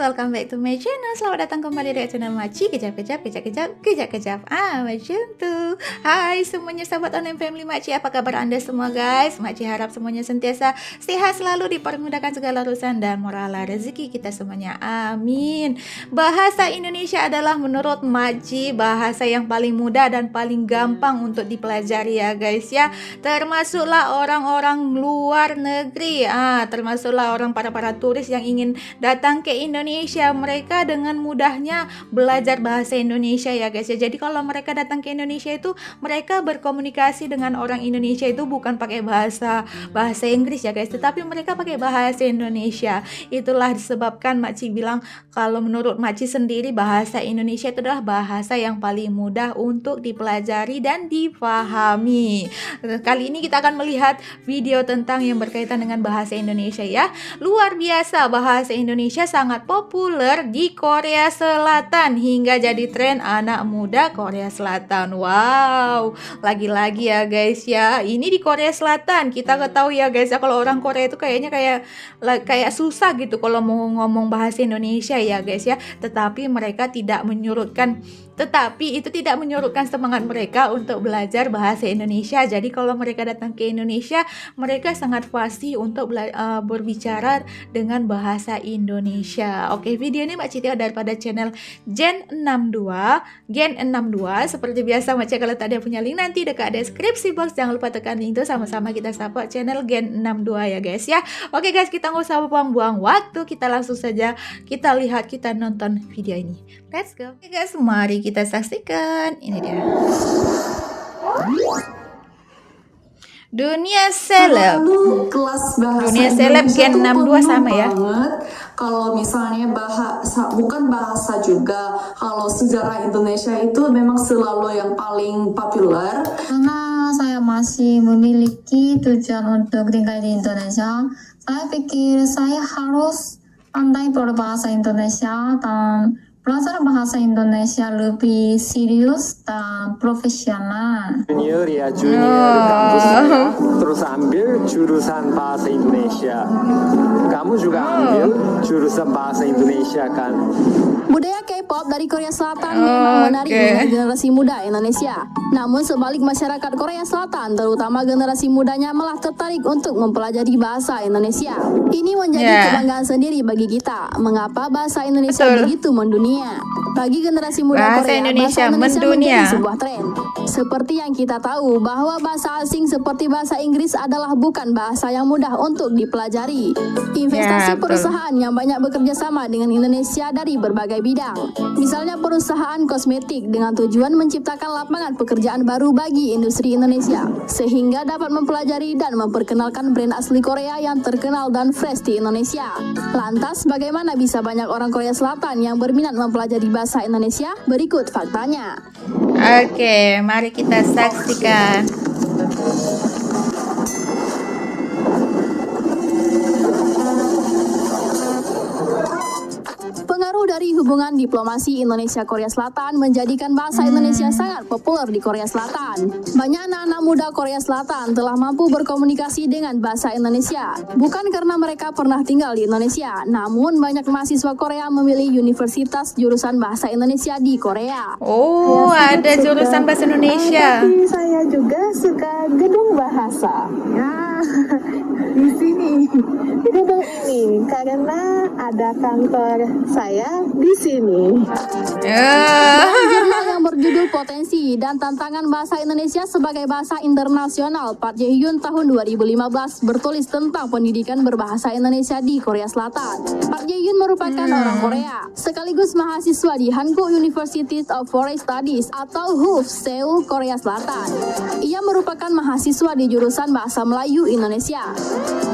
welcome back to my channel. Selamat datang kembali di channel Maci. Kejap. Macam tuh. Hai semuanya sahabat online family Maci, apa kabar anda semua guys? Maci harap semuanya sentiasa sehat selalu, dipermudahkan segala urusan dan moral rezeki kita semuanya. Amin. Bahasa Indonesia adalah menurut Maci bahasa yang paling mudah dan paling gampang untuk dipelajari ya guys ya. Termasuklah orang-orang luar negeri. Termasuklah orang para turis yang ingin datang ke Indonesia, mereka dengan mudahnya belajar bahasa Indonesia ya guys ya. Jadi kalau mereka datang ke Indonesia itu mereka berkomunikasi dengan orang Indonesia itu bukan pakai bahasa Inggris ya guys, tetapi mereka pakai bahasa Indonesia. Itulah disebabkan Maci bilang kalau menurut Maci sendiri bahasa Indonesia itu adalah bahasa yang paling mudah untuk dipelajari dan dipahami. Kali ini kita akan melihat video tentang yang berkaitan dengan bahasa Indonesia ya. Luar biasa, bahasa Indonesia sangat populer di Korea Selatan hingga jadi tren anak muda Korea Selatan. Wow, lagi-lagi ya guys ya, ini di Korea Selatan. Kita ketahui ya guys ya, kalau orang Korea itu kayaknya kayak susah gitu kalau mau ngomong bahasa Indonesia ya guys ya. Tetapi itu tidak menyurutkan semangat mereka untuk belajar bahasa Indonesia. Jadi kalau mereka datang ke Indonesia, mereka sangat fasih untuk berbicara dengan bahasa Indonesia. Oke, video ini Mbak Citi daripada channel Gen 62. Seperti biasa Mbak Citi kalau tadi punya link nanti dekat deskripsi box. Jangan lupa tekan link itu, sama-sama kita support channel Gen 62 ya guys ya. Oke guys, kita nggak usah buang-buang waktu, kita langsung saja kita nonton video ini. Let's go. Oke guys, mari kita saksikan. Ini dia. Dunia seleb. Dunia seleb Gen 62 sama ya. Kalau misalnya bukan bahasa juga, kalau sejarah Indonesia itu memang selalu yang paling populer. Karena saya masih memiliki tujuan untuk tinggal di Indonesia, saya pikir saya harus pandai berbahasa Indonesia dan belajar bahasa Indonesia lebih serius dan profesional. Junior kampus saya, terus ambil jurusan bahasa Indonesia. Kamu juga ambil jurusan bahasa Indonesia kan? Budaya K-pop dari Korea Selatan memang menarik minat generasi muda Indonesia. Namun sebalik masyarakat Korea Selatan, terutama generasi mudanya malah tertarik untuk mempelajari bahasa Indonesia. Ini menjadi kebanggaan sendiri bagi kita. Mengapa bahasa Indonesia begitu mendunia? Bagi generasi muda bahasa Korea, Indonesia bahasa Indonesia mendunia. menjadi sebuah tren. Seperti yang kita tahu bahwa bahasa asing seperti bahasa Inggris adalah bukan bahasa yang mudah untuk dipelajari. Investasi perusahaan yang banyak bekerja sama dengan Indonesia dari berbagai bidang. Misalnya perusahaan kosmetik dengan tujuan menciptakan lapangan pekerjaan baru bagi industri Indonesia, sehingga dapat mempelajari dan memperkenalkan brand asli Korea yang terkenal dan fresh di Indonesia. Lantas bagaimana bisa banyak orang Korea Selatan yang berminat mempelajari bahasa Indonesia? Berikut faktanya. Oke, mari kita saksikan. Pengaruh dari hubungan diplomasi Indonesia-Korea Selatan menjadikan bahasa Indonesia sangat populer di Korea Selatan. Banyak anak-anak muda Korea Selatan telah mampu berkomunikasi dengan bahasa Indonesia. Bukan karena mereka pernah tinggal di Indonesia, namun banyak mahasiswa Korea memilih universitas jurusan bahasa Indonesia di Korea. Oh, ada jurusan bahasa Indonesia. Tapi saya juga suka gedung bahasa. Di sini, di gedung ini, karena ada kantor saya di sini. Jurnal yang berjudul Potensi dan Tantangan Bahasa Indonesia sebagai Bahasa Internasional Park Jae-hyun tahun 2015 bertulis tentang pendidikan berbahasa Indonesia di Korea Selatan. Park Jae-hyun merupakan orang Korea, sekaligus mahasiswa di Hankuk University of Foreign Studies atau HUF, Seoul, Korea Selatan. Ia merupakan mahasiswa di jurusan Bahasa Melayu Indonesia.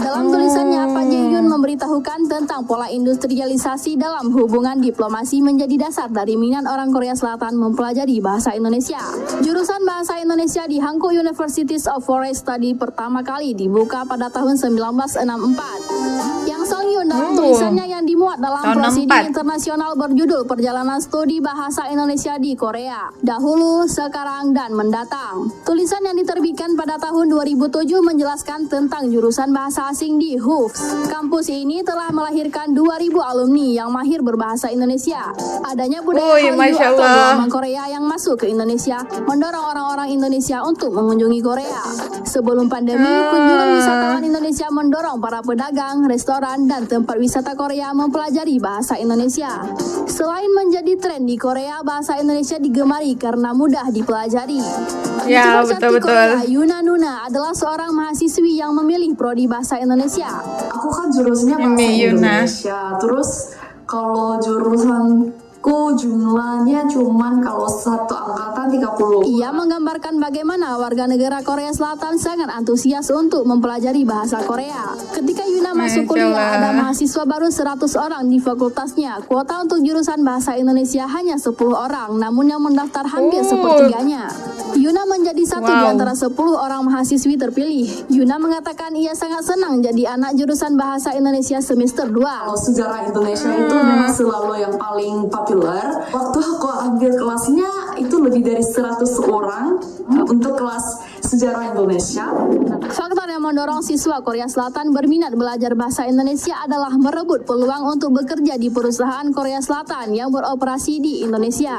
Dalam tulisannya, Park Jae-hyun memberitahukan tentang pola industrialisasi dalam hubungan diplomasi menjadi dasar dari minat orang Korea Selatan mempelajari bahasa bahasa Indonesia. Jurusan bahasa Indonesia di Hankook Universities of Forest Study pertama kali dibuka pada tahun 1964. Yang Song Yun dalam tulisannya yang dimuat dalam tahun prosiding 64. internasional berjudul Perjalanan Studi Bahasa Indonesia di Korea, Dahulu, Sekarang, dan Mendatang. Tulisan yang diterbitkan pada tahun 2007 menjelaskan tentang jurusan bahasa asing di HUFS. Kampus ini telah melahirkan 2.000 alumni yang mahir berbahasa Indonesia. Adanya budaya Hallyu Masya atau Allah. gelombang Korea yang masuk ke Indonesia mendorong orang-orang Indonesia untuk mengunjungi Korea. Sebelum pandemi, kunjungan wisatawan Indonesia mendorong para pedagang, restoran, dan tempat wisata Korea mempelajari bahasa Indonesia. Selain menjadi tren di Korea, bahasa Indonesia digemari karena mudah dipelajari. Ya, YouTuber cantik betul-betul. Korea, Yuna Nuna adalah seorang mahasiswi yang memilih prodi bahasa Indonesia. Aku kan jurusannya bahasa Ini Yuna. Indonesia. Terus kalau jurusanku jumlahnya cuman kalau satu angkatan 30. Ia menggambarkan bagaimana warga negara Korea Selatan sangat antusias untuk mempelajari bahasa Korea. Ketika Yuna masuk Masya kuliah, Allah. ada mahasiswa baru 100 orang di fakultasnya. Kuota untuk jurusan bahasa Indonesia hanya 10 orang, namun yang mendaftar hampir sepertiganya. Yuna menjadi satu di Wow. antara 10 orang mahasiswi terpilih. Yuna mengatakan ia sangat senang jadi anak jurusan bahasa Indonesia semester 2. Kalau sejarah Indonesia itu memang selalu yang paling populer. Waktu aku ambil kelasnya itu lebih dari 100 orang untuk kelas sejarah Indonesia. Faktor yang mendorong siswa Korea Selatan berminat belajar bahasa Indonesia adalah merebut peluang untuk bekerja di perusahaan Korea Selatan yang beroperasi di Indonesia.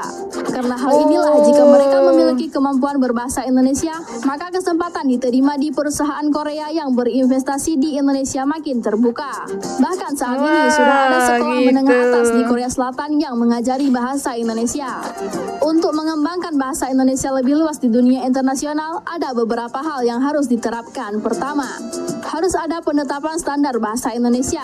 Karena hal inilah, jika mereka memiliki kemampuan berbahasa Indonesia, maka kesempatan diterima di perusahaan Korea yang berinvestasi di Indonesia makin terbuka. Bahkan saat ini sudah ada sekolah gitu. menengah atas di Korea Selatan yang mengajari bahasa Indonesia. Untuk mengembangkan bahasa Indonesia lebih luas di dunia internasional, ada beberapa hal yang harus diterapkan. Pertama, harus ada penetapan standar bahasa Indonesia.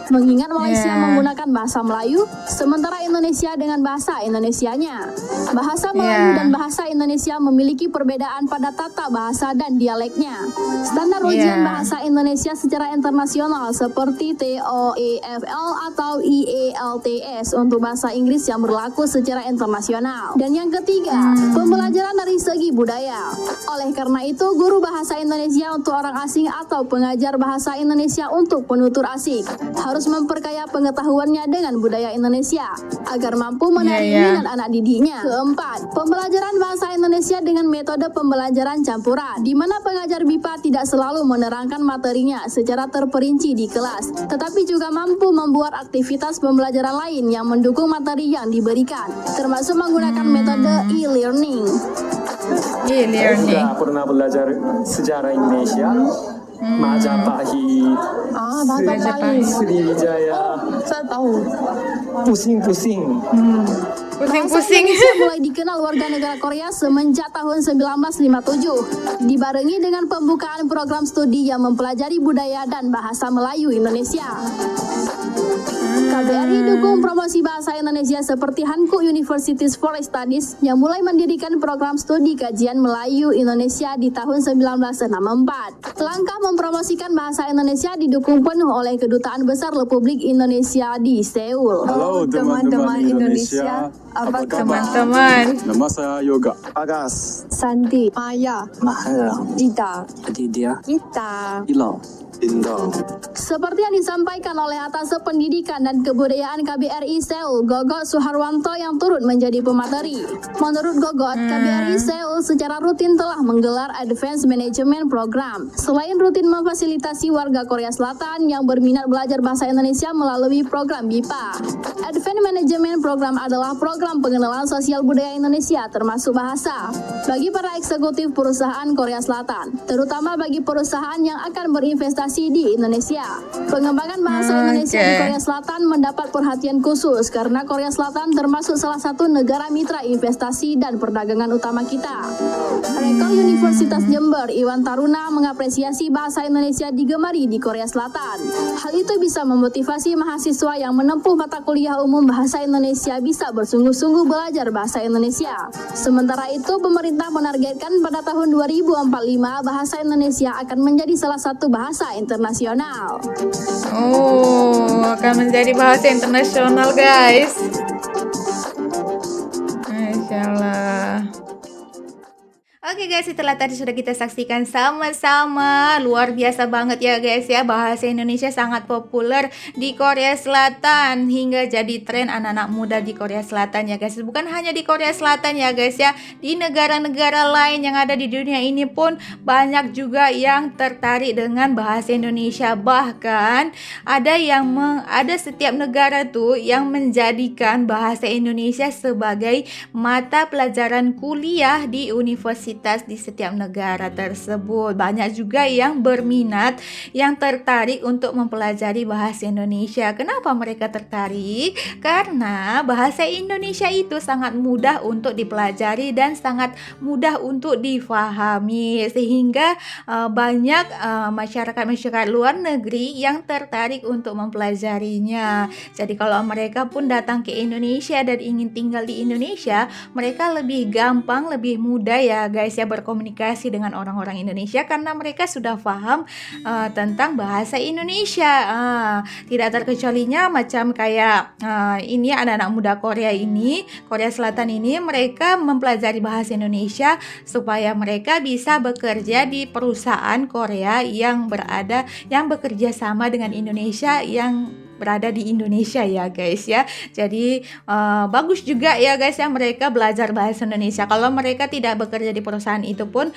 Mengingat Malaysia Ya. menggunakan bahasa Melayu, sementara Indonesia dengan bahasa Indonesianya. Bahasa Melayu Ya. dan bahasa Indonesia memiliki perbedaan pada tata bahasa dan dialeknya. Standar ujian Ya. bahasa Indonesia secara internasional seperti TOEFL atau IELTS untuk bahasa Inggris yang berlaku secara internasional. Dan yang ketiga, pembelajaran dari segi budaya. Oleh karena itu, guru bahasa Indonesia untuk orang asing atau pengajar bahasa Indonesia untuk penutur asing harus memperkaya pengetahuannya dengan budaya Indonesia agar mampu menarik Ya, ya. minat anak didiknya. Keempat, pembelajaran bahasa Indonesia dengan metode pembelajaran campuran, di mana pengajar BIPA tidak selalu menerangkan materinya secara terperinci di kelas, tetapi juga mampu membuat aktivitas pembelajaran lain yang mendukung materi yang diberikan, termasuk menggunakan metode e-learning. Iya, learning. Sudah pernah belajar sejarah Indonesia, Majapahit, Majapahit. Sriwijaya, Saya tahu. pusing-pusing. Bahasa Pusing-pusing. Indonesia mulai dikenal warga negara Korea semenjak tahun 1957, dibarengi dengan pembukaan program studi yang mempelajari budaya dan bahasa Melayu Indonesia. KBRI dukung promosi bahasa Indonesia seperti Hankook Universities Forest Studies yang mulai mendirikan program studi kajian Melayu Indonesia di tahun 1964. Langkah mempromosikan bahasa Indonesia didukung penuh oleh Kedutaan Besar Republik Indonesia di Seoul. Halo teman-teman Indonesia, apa kabar? Teman-teman. Nama saya Yoga. Bagas, Sandi, Maya, Mahal, Dita, Aditya, kita. Ilo, Indah. Seperti yang disampaikan oleh Atase Pendidikan dan Kebudayaan KBRI Seoul, Gogot Suharwanto yang turut menjadi pemateri. Menurut Gogot, KBRI Seoul secara rutin telah menggelar Advanced Management Program. Selain rutin memfasilitasi warga Korea Selatan yang berminat belajar bahasa Indonesia melalui program BIPA. Advanced Management Program adalah program pengenalan sosial budaya Indonesia termasuk bahasa bagi para eksekutif perusahaan Korea Selatan, terutama bagi perusahaan yang akan berinvestasi di Indonesia. Pengembangan bahasa Indonesia di Korea Selatan mendapat perhatian khusus karena Korea Selatan termasuk salah satu negara mitra investasi dan perdagangan utama kita. Rektor Universitas Jember, Iwan Taruna, mengapresiasi bahasa Indonesia digemari di Korea Selatan. Hal itu bisa memotivasi mahasiswa yang menempuh mata kuliah umum bahasa Indonesia bisa bersungguh-sungguh belajar bahasa Indonesia. Sementara itu, pemerintah menargetkan pada tahun 2045 bahasa Indonesia akan menjadi salah satu bahasa internasional. Oh, akan menjadi bahasa internasional, guys. Masya Allah. Oke guys, itulah tadi sudah kita saksikan sama-sama. Luar biasa banget ya guys ya, bahasa Indonesia sangat populer di Korea Selatan hingga jadi tren anak-anak muda di Korea Selatan ya guys. Bukan hanya di Korea Selatan ya guys ya, di negara-negara lain yang ada di dunia ini pun banyak juga yang tertarik dengan bahasa Indonesia. Bahkan ada setiap negara tuh yang menjadikan bahasa Indonesia sebagai mata pelajaran kuliah di universitas di setiap negara tersebut. Banyak juga yang berminat, yang tertarik untuk mempelajari bahasa Indonesia. Kenapa mereka tertarik? Karena bahasa Indonesia itu sangat mudah untuk dipelajari dan sangat mudah untuk difahami, sehingga banyak masyarakat luar negeri yang tertarik untuk mempelajarinya. Jadi kalau mereka pun datang ke Indonesia dan ingin tinggal di Indonesia, mereka lebih gampang, lebih mudah ya guys ya berkomunikasi dengan orang-orang Indonesia karena mereka sudah paham tentang bahasa Indonesia. Tidak terkecualinya macam kayak ini anak-anak muda Korea Selatan ini, mereka mempelajari bahasa Indonesia supaya mereka bisa bekerja di perusahaan Korea yang bekerja sama dengan Indonesia, yang berada di Indonesia ya guys ya. Jadi bagus juga ya guys ya mereka belajar bahasa Indonesia. Kalau mereka tidak bekerja di perusahaan itu pun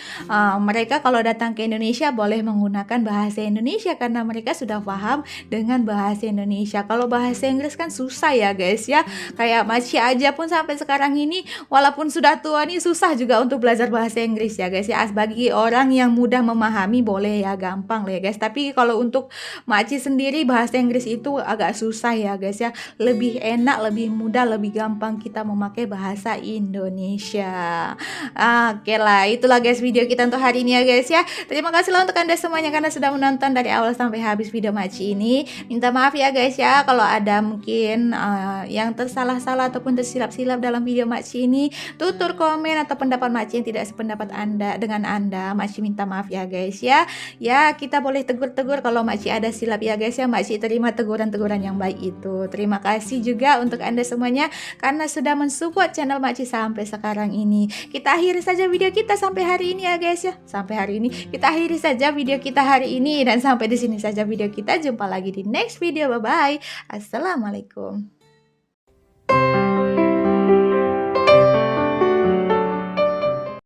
mereka kalau datang ke Indonesia boleh menggunakan bahasa Indonesia karena mereka sudah paham dengan bahasa Indonesia. Kalau bahasa Inggris kan susah ya guys ya. Kayak Maci aja pun sampai sekarang ini walaupun sudah tua nih susah juga untuk belajar bahasa Inggris ya guys ya. Bagi orang yang mudah memahami boleh ya, gampang lah ya guys. Tapi kalau untuk Maci sendiri bahasa Inggris itu agak susah ya guys ya. Lebih enak, lebih mudah, lebih gampang kita memakai bahasa Indonesia. Oke lah, itulah guys video kita untuk hari ini ya guys ya. Terima kasih lah untuk Anda semuanya karena sudah menonton dari awal sampai habis video Maci ini. Minta maaf ya guys ya kalau ada mungkin yang tersalah-salah ataupun tersilap-silap dalam video Maci ini. Tutur komen atau pendapat Maci yang tidak sependapat dengan Anda, Maci minta maaf ya guys ya. Ya, kita boleh tegur-tegur kalau Maci ada silap ya guys ya. Maci terima teguran yang baik itu. Terima kasih juga untuk Anda semuanya karena sudah mensupport channel Maci sampai sekarang ini. Kita akhiri saja video kita sampai hari ini ya guys ya. Sampai hari ini kita akhiri saja video kita hari ini dan sampai di sini saja video kita. Jumpa lagi di next video. Bye bye. Assalamualaikum.